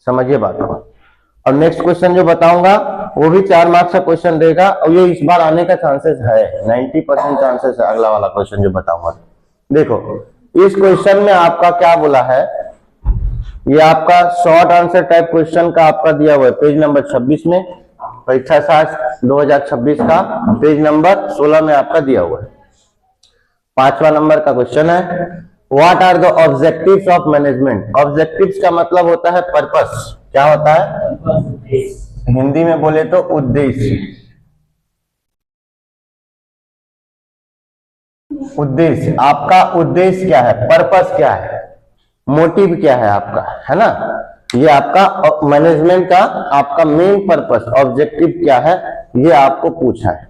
समझिए बात को। और नेक्स्ट क्वेश्चन जो बताऊंगा वो भी 4 मार्क्स का क्वेश्चन देगा और ये इस बार आने का चांसेस है, 90% चांसेस है अगला वाला क्वेश्चन जो बताऊंगा। देखो इस क्वेश्चन में आपका क्या बोला है, ये आपका शॉर्ट आंसर टाइप क्वेश्चन का आपका दिया हुआ है पेज नंबर 26 में, परीक्षा शास्त्र 2026 का पेज नंबर 16 में आपका दिया हुआ है। 5वां नंबर का क्वेश्चन है, what are the objectives of management. Objectives का मतलब होता है पर्पस। क्या होता है हिंदी में बोले तो उद्देश्य। उद्देश्य, आपका उद्देश्य क्या है, पर्पस क्या है, मोटिव क्या है आपका, है ना। ये आपका मैनेजमेंट का आपका मेन पर्पस ऑब्जेक्टिव क्या है, ये आपको पूछा है,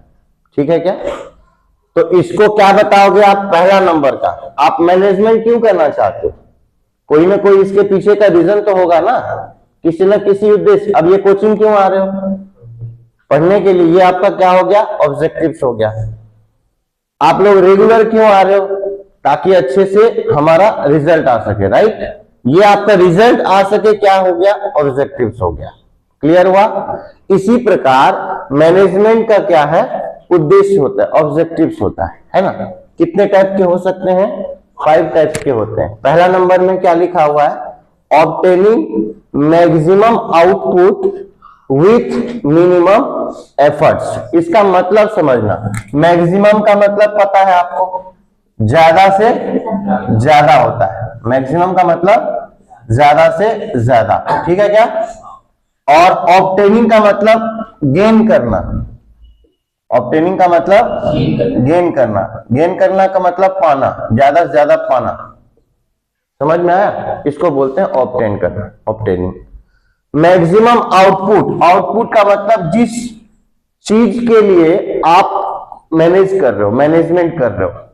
ठीक है क्या। तो इसको क्या बताओगे आप, पहला नंबर का, आप मैनेजमेंट क्यों करना चाहते हो, कोई ना कोई इसके पीछे का रीजन तो होगा ना, किसी न किसी उद्देश्य। अब ये कोचिंग क्यों आ रहे हो, पढ़ने के लिए, ये आपका क्या हो गया, ऑब्जेक्टिव्स हो गया। आप लोग रेगुलर क्यों आ रहे हो, ताकि अच्छे से हमारा रिजल्ट आ सके, राइट। ये आपका रिजल्ट आ सके, क्या हो गया, ऑब्जेक्टिव्स हो गया। क्लियर हुआ। इसी प्रकार मैनेजमेंट का क्या है, उद्देश्य होता है, ऑब्जेक्टिव्स होता है ना। कितने टाइप के हो सकते हैं, 5 टाइप के होते हैं। पहला नंबर में क्या लिखा हुआ है, obtaining maximum output with minimum efforts. इसका मतलब समझना, मैक्सिमम का मतलब पता है आपको, ज्यादा से ज्यादा होता है। मैक्सिमम का मतलब ज्यादा से ज्यादा, ठीक है क्या। और ऑब्टेनिंग का मतलब गेन करना, ऑब्टेनिंग का मतलब गेन करना, गेन करना का मतलब पाना, ज्यादा से ज्यादा पाना। समझ में आया, इसको बोलते हैं ऑब्टेन करना, ऑब्टेनिंग। मैक्सिमम आउटपुट, आउटपुट का मतलब जिस चीज के लिए आप मैनेज कर रहे हो, मैनेजमेंट कर रहे हो।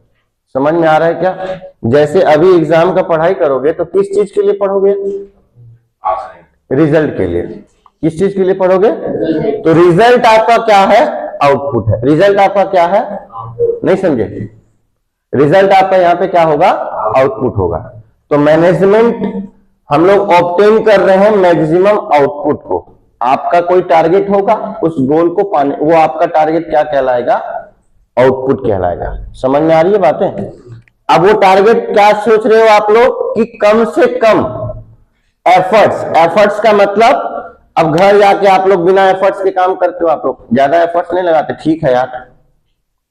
समझ में आ रहा है क्या। जैसे अभी एग्जाम का पढ़ाई करोगे तो किस चीज के लिए पढ़ोगे, रिजल्ट के लिए। किस चीज के लिए पढ़ोगे, तो रिजल्ट आपका क्या है, आउटपुट है। रिजल्ट आपका क्या है, नहीं समझे, रिजल्ट आपका यहाँ पे क्या होगा, आउटपुट होगा। तो मैनेजमेंट हम लोग ऑब्टेन कर रहे हैं मैक्सिमम आउटपुट को। आपका कोई टारगेट होगा, उस गोल को पाने, वो आपका टारगेट क्या कहलाएगा, आउटपुट कहलाएगा। समझ में आ रही है बातें। अब वो टारगेट क्या सोच रहे हो आप लोग, कि कम से कम एफर्ट्स। एफर्ट्स का मतलब, अब घर जाके आप लोग बिना एफर्ट्स के काम करते हो, आप लोग ज्यादा एफर्ट्स नहीं लगाते। ठीक है यार,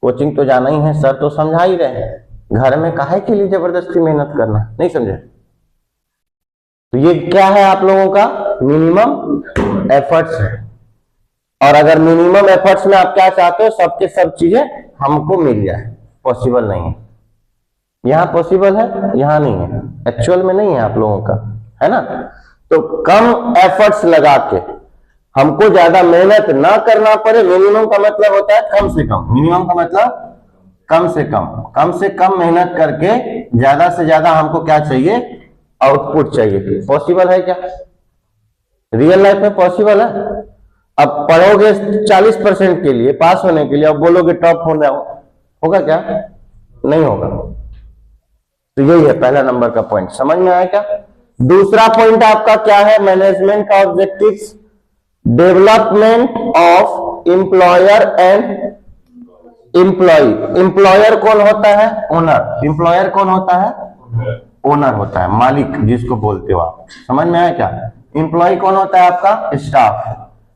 कोचिंग तो जाना ही है, सर तो समझा ही रहे हैं, घर में काहे के लिए जबरदस्ती मेहनत करना, नहीं समझे। तो ये क्या है आप लोगों का, मिनिमम एफर्ट्स है। और अगर मिनिमम एफर्ट्स में आप क्या चाहते हो, सबके सब चीजें हमको मिल जाए, पॉसिबल नहीं है। यहां पॉसिबल है, यहां नहीं है, एक्चुअल में नहीं है आप लोगों का, है ना। तो कम एफर्ट्स लगा के हमको ज्यादा मेहनत ना करना पड़े। मिनिमम का मतलब होता है कम से कम, मिनिमम का मतलब कम से कम मेहनत करके ज्यादा से ज्यादा हमको क्या चाहिए, आउटपुट चाहिए। पॉसिबल है क्या, रियल लाइफ में पॉसिबल है। अब पढ़ोगे 40% के लिए, पास होने के लिए, अब बोलोगे टॉप होना होगा क्या, नहीं होगा। तो यही है पहला नंबर का पॉइंट, समझ में आया क्या। दूसरा पॉइंट आपका क्या है, मैनेजमेंट का objectives, development of employer and employee. Employer कौन होता है, ओनर। एम्प्लॉयर कौन होता है, ओनर होता है, मालिक जिसको बोलते हो आप। समझ में आया क्या। एम्प्लॉय कौन होता है, आपका स्टाफ,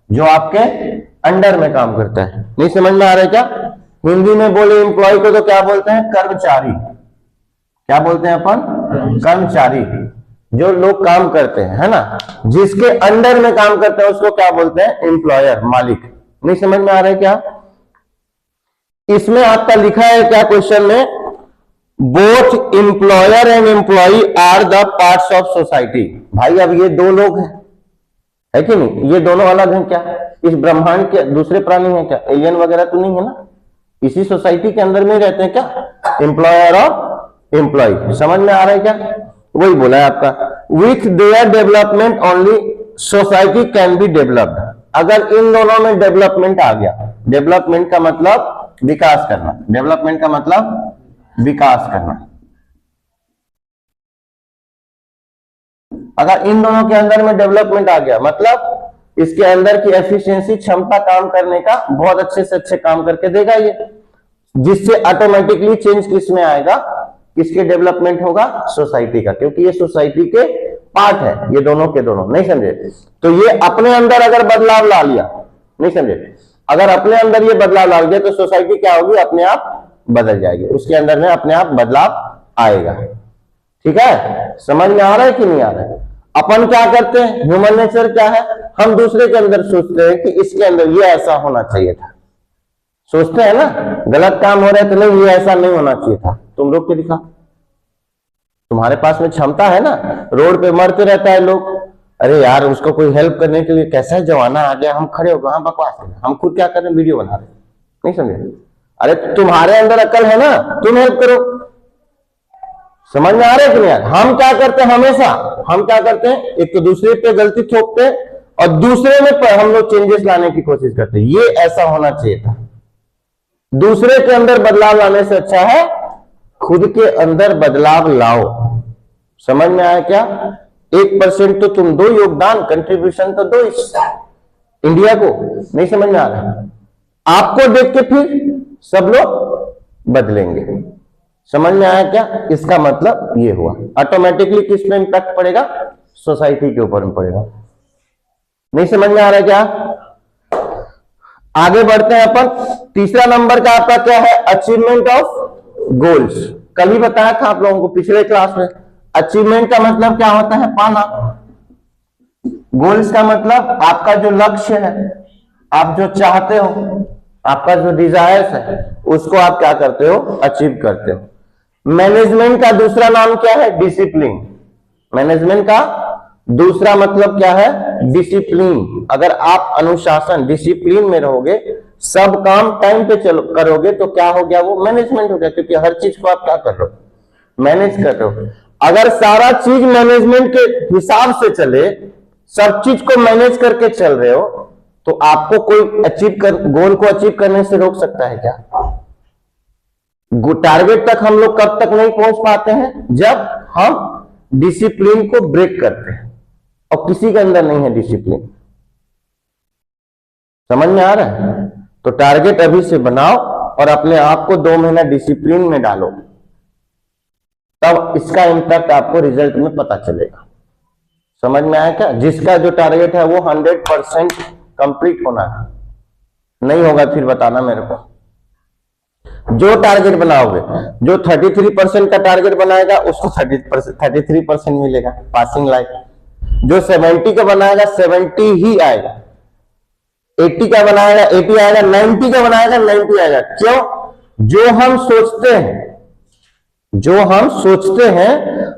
जो आपके अंडर में काम करता है। नहीं समझ में आ रहा है क्या। हिंदी में बोले एम्प्लॉय को तो क्या बोलते हैं, कर्मचारी। क्या बोलते हैं अपन, कर्मचारी। जो लोग काम करते हैं, है ना, जिसके अंडर में काम करते हैं उसको क्या बोलते हैं, एम्प्लॉयर, मालिक। नहीं समझ में आ रहा है क्या। इसमें आपका लिखा है क्या क्वेश्चन में, both employer and employee are the parts of society. भाई अब ये दो लोग हैं, है कि नहीं, ये दोनों अलग हैं क्या, इस ब्रह्मांड के दूसरे प्राणी हैं क्या, एलियन वगैरह तो नहीं है ना, इसी सोसाइटी के अंदर में रहते हैं क्या, एम्प्लॉयर और एम्प्लॉय। समझ में आ रहा है क्या, वही बोला है आपका। With their development only society can be developed. अगर इन दोनों में डेवलपमेंट आ गया, डेवलपमेंट का मतलब विकास करना, डेवलपमेंट का मतलब विकास करना। अगर इन दोनों के अंदर में डेवलपमेंट आ गया, मतलब इसके अंदर की एफिशिएंसी, क्षमता काम करने का, बहुत अच्छे से अच्छे काम करके देगा ये, जिससे ऑटोमेटिकली चेंज किस में आएगा, किसके डेवलपमेंट होगा, सोसाइटी का, क्योंकि ये सोसाइटी के पार्ट है, ये दोनों के दोनों, नहीं समझे? तो ये अपने अंदर अगर बदलाव ला लिया, नहीं समझे, अगर अपने अंदर ये बदलाव ला लिया तो सोसाइटी क्या होगी, अपने आप बदल जाएगी, उसके अंदर में अपने आप बदलाव आएगा। ठीक है, समझ में आ रहा है कि नहीं आ रहा है? अपन क्या करते हैं, ह्यूमन नेचर क्या है, हम दूसरे के अंदर सोचते हैं कि इसके अंदर ये ऐसा होना चाहिए था, सोचते हैं ना, गलत काम हो रहा है तो नहीं, ये ऐसा नहीं होना चाहिए था, तुम लोग के दिखा, तुम्हारे पास में क्षमता है ना, रोड पे मरते रहता है लोग, अरे यार उसको कोई हेल्प करने के लिए कैसा जमाना आ गया, हम खड़े हो गए, हाँ बकवास है, हम खुद क्या कर रहे हैं, वीडियो बना रहे हैं, नहीं समझे? अरे तुम्हारे अंदर अकल है ना, तुम हेल्प करो, समझ में आ रहा है कि नहीं यार? हम क्या करते हैं हमेशा, हम क्या करते हैं, एक तो दूसरे पे गलती थोपते हैं और दूसरे में हम लोग चेंजेस लाने की कोशिश करते हैं, ये ऐसा होना चाहिए था। दूसरे के अंदर बदलाव लाने से अच्छा है खुद के अंदर बदलाव लाओ। समझ में आया क्या? 1% तो तुम दो, योगदान, कंट्रीब्यूशन तो दो इस इंडिया को, नहीं समझ में आ रहा? आपको देख के फिर सब लोग बदलेंगे। समझ में आया क्या? इसका मतलब ये हुआ, ऑटोमेटिकली किस में इंपैक्ट पड़ेगा, सोसाइटी के ऊपर में पड़ेगा। नहीं समझ में आ रहा है क्या? आगे बढ़ते हैं अपन। तीसरा नंबर का आपका क्या है, अचीवमेंट ऑफ गोल्स। कल ही बताया था आप लोगों को पिछले क्लास में, अचीवमेंट का मतलब क्या होता है, पाना। गोल्स का मतलब आपका जो लक्ष्य है, आप जो चाहते हो, आपका जो डिजायर्स है, उसको आप क्या करते हो, अचीव करते हो। मैनेजमेंट का दूसरा नाम क्या है, डिसिप्लिन। मैनेजमेंट का दूसरा मतलब क्या है, डिसिप्लिन। अगर आप अनुशासन, डिसिप्लिन में रहोगे, सब काम टाइम पे करोगे तो क्या हो गया, वो मैनेजमेंट हो गया, क्योंकि हर चीज को आप क्या कर रहे हो, मैनेज कर रहे हो। अगर सारा चीज मैनेजमेंट के हिसाब से चले, सब चीज को मैनेज करके चल रहे हो, तो आपको कोई गोल को अचीव करने से रोक सकता है क्या? टारगेट तक हम लोग कब तक नहीं पहुंच पाते हैं, जब हम डिसिप्लिन को ब्रेक करते हैं, और किसी के अंदर नहीं है डिसिप्लिन। समझ में आ रहा है? तो टारगेट अभी से बनाओ और अपने आप को 2 महीना डिसिप्लिन में डालो, तब इसका इंपैक्ट आपको रिजल्ट में पता चलेगा। समझ में आया क्या? जिसका जो टारगेट है वो 100% कंप्लीट होना है, नहीं होगा फिर बताना मेरे को। जो टारगेट बनाओगे, जो 33% का टारगेट बनाएगा उसको 33% मिलेगा, पासिंग लाइक। जो 70 का बनाएगा 70 ही आएगा, 80 का बनाएगा 80 आएगा, 90 का बनाएगा 90 आएगा। क्यों? जो हम सोचते हैं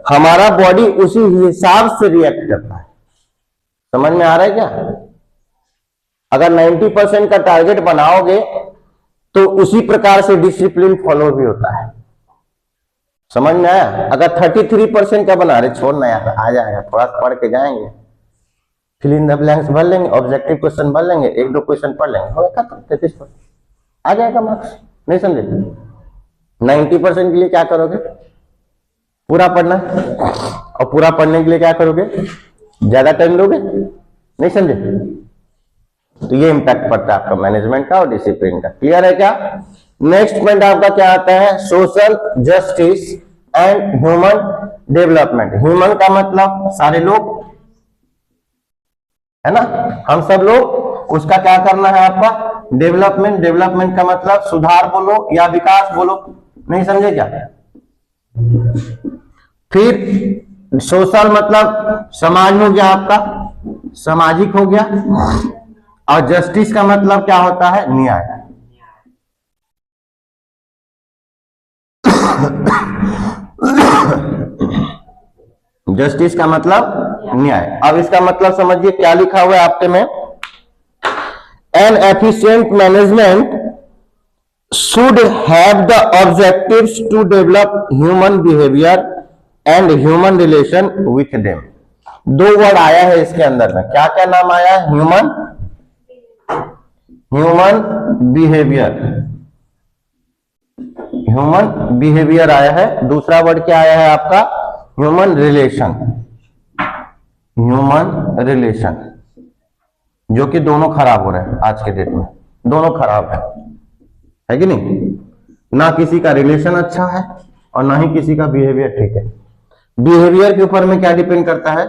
हमारा बॉडी उसी हिसाब से रिएक्ट करता है। समझ में आ रहा है क्या? अगर 90% का टारगेट बनाओगे तो उसी प्रकार से डिसिप्लिन फॉलो भी होता है। समझ में आया? अगर 33% का बना रहे, छोड़ना यार, आ जाएगा, थोड़ा पढ़ के जाएंगे, फिल इन द ब्लैंक्स भर लेंगे, ऑब्जेक्टिव क्वेश्चन भर लेंगे, 1-2 क्वेश्चन पढ़ लेंगे, हो गया, 33% आ जाएगा मार्क्स। नहीं समझे? 90% के लिए क्या करोगे, पूरा पढ़ना, और पूरा पढ़ने के लिए क्या करोगे, ज्यादा टाइम लोगे। नहीं समझे? तो ये इंपैक्ट पड़ता है आपका मैनेजमेंट का और डिसिप्लिन का। क्लियर है क्या? नेक्स्ट पॉइंट आपका क्या आता है, social justice and human development. Human का मतलब सारे लोग, है ना, हम सब लोग। उसका क्या करना है आपका, डेवलपमेंट। डेवलपमेंट का मतलब सुधार बोलो या विकास बोलो, नहीं समझे क्या? फिर सोशल मतलब समाज हो गया आपका, सामाजिक हो गया, और जस्टिस का मतलब क्या होता है, न्याय। जस्टिस का मतलब न्याय। अब इसका मतलब समझिए क्या लिखा हुआ है आपके में, N efficient management should have the objectives to develop human behavior and human relation with them। 2 word आया है इसके अंदर में, क्या क्या नाम आया है, ह्यूमन बिहेवियर आया है। दूसरा वर्ड क्या आया है आपका, ह्यूमन रिलेशन। ह्यूमन रिलेशन, जो कि दोनों खराब हो रहे हैं आज के डेट में, दोनों खराब है कि नहीं? ना किसी का रिलेशन अच्छा है और ना ही किसी का बिहेवियर ठीक है। बिहेवियर के ऊपर में क्या डिपेंड करता है,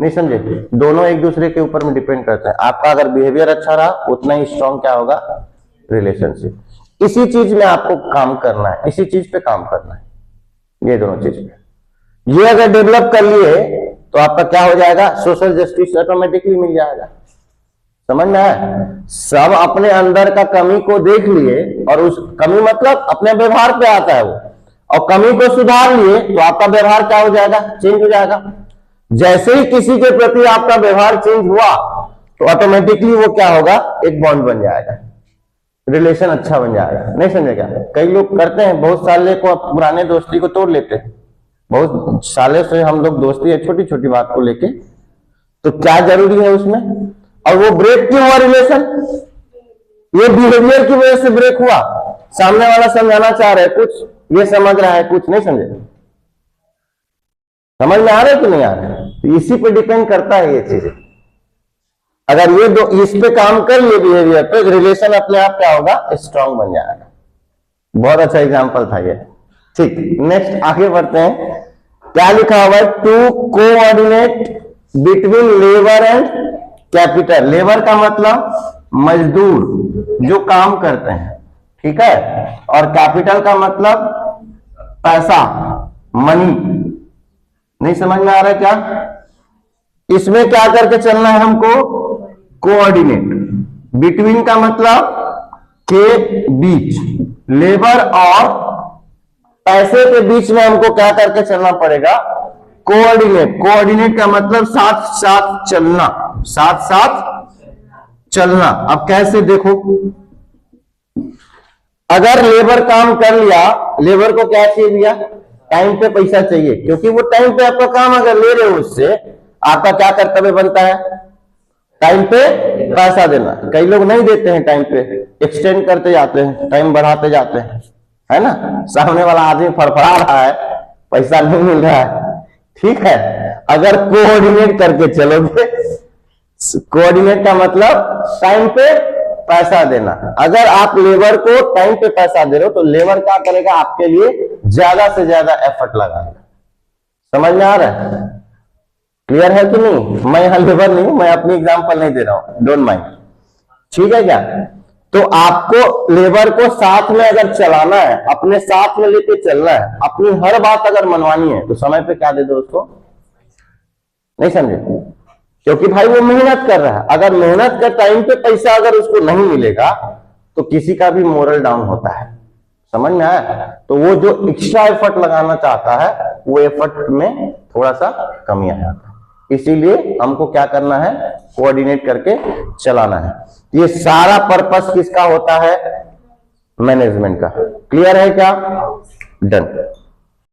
नहीं समझे? दोनों एक दूसरे के ऊपर में डिपेंड करते हैं। आपका अगर बिहेवियर अच्छा रहा उतना ही स्ट्रांग क्या होगा, रिलेशनशिप। इसी चीज में आपको काम करना है, इसी चीज पे काम करना है, ये दोनों चीज पे। ये अगर डेवलप कर लिए तो आपका क्या हो जाएगा, सोशल जस्टिस ऑटोमेटिकली मिल जाएगा। समझ में आया? सब अपने अंदर का कमी को देख लिए, और उस कमी मतलब अपने व्यवहार पे आता है वो, और कमी को सुधार लिए तो आपका व्यवहार क्या हो जाएगा, चेंज हो जाएगा। जैसे ही किसी के प्रति आपका व्यवहार चेंज हुआ तो ऑटोमेटिकली वो क्या होगा, एक बॉन्ड बन जाएगा, रिलेशन अच्छा बन जाएगा। नहीं समझे क्या? कई लोग करते हैं, बहुत साले को पुराने दोस्ती को तोड़ लेते हैं, बहुत सालों से हम लोग दोस्ती है छोटी छोटी बात को लेके, तो क्या जरूरी है उसमें, और वो ब्रेक क्यों हुआ रिलेशन, ये बिहेवियर की वजह से ब्रेक हुआ। सामने वाला समझाना चाह रहा है कुछ, ये समझ रहा है कुछ, नहीं समझे? समझ में आ रहा है कि नहीं आ रहा है? तो इसी पे डिपेंड करता है ये चीजें। अगर ये दो इस पे काम कर लिए बिहेवियर पे, रिलेशन अपने आप क्या होगा, स्ट्रांग बन जाएगा। बहुत अच्छा एग्जांपल था ये। ठीक, नेक्स्ट आगे बढ़ते हैं। क्या लिखा हुआ है, to coordinate between labour and capital. Labour का मतलब मजदूर जो काम करते हैं, ठीक है, और कैपिटल का मतलब पैसा, मनी। नहीं समझ में आ रहा है क्या? इसमें क्या करके चलना है हमको, कोऑर्डिनेट। बिटवीन का मतलब के बीच, लेबर और पैसे के बीच में हमको क्या करके चलना पड़ेगा, कोऑर्डिनेट। कोऑर्डिनेट का मतलब साथ साथ चलना, साथ साथ चलना। अब कैसे देखो, अगर लेबर काम कर लिया, लेबर को क्या चाहिए भैया, टाइम पे पैसा चाहिए, क्योंकि वो टाइम पे आपका काम अगर ले रहे हो उससे, आपका क्या कर्तव्य बनता है, टाइम पे पैसा देना। कई लोग नहीं देते हैं टाइम पे, एक्सटेंड करते जाते हैं, टाइम बढ़ाते जाते हैं, है ना? सामने वाला आदमी फड़फड़ा रहा है, पैसा नहीं मिल रहा है, ठीक है। अगर कोऑर्डिनेट करके चलोगे, कोऑर्डिनेट का मतलब टाइम पे पैसा देना। अगर आप लेबर को टाइम पे पैसा दे रहे हो तो लेबर क्या करेगा, आपके लिए ज्यादा से ज्यादा एफर्ट लगाएगा। समझ में आ रहा है? क्लियर है कि नहीं? मैं यहां लेबर नहीं हूं, मैं अपनी एग्जांपल नहीं दे रहा हूं, डोंट माइंड, ठीक है क्या? तो आपको लेबर को साथ में अगर चलाना है, अपने साथ में लेके चलना है, अपनी हर बात अगर मनवानी है, तो समय पे क्या दे दो उसको। नहीं समझे? क्योंकि भाई वो मेहनत कर रहा है, अगर मेहनत का टाइम पे पैसा अगर उसको नहीं मिलेगा तो किसी का भी मोरल डाउन होता है। समझ में आया? तो वो जो एक्स्ट्रा एफर्ट लगाना चाहता है, वो एफर्ट में थोड़ा सा कमी आ जाता है। इसीलिए हमको क्या करना है, कोऑर्डिनेट करके चलाना है। ये सारा पर्पस किसका होता है, मैनेजमेंट का। क्लियर है क्या? डन।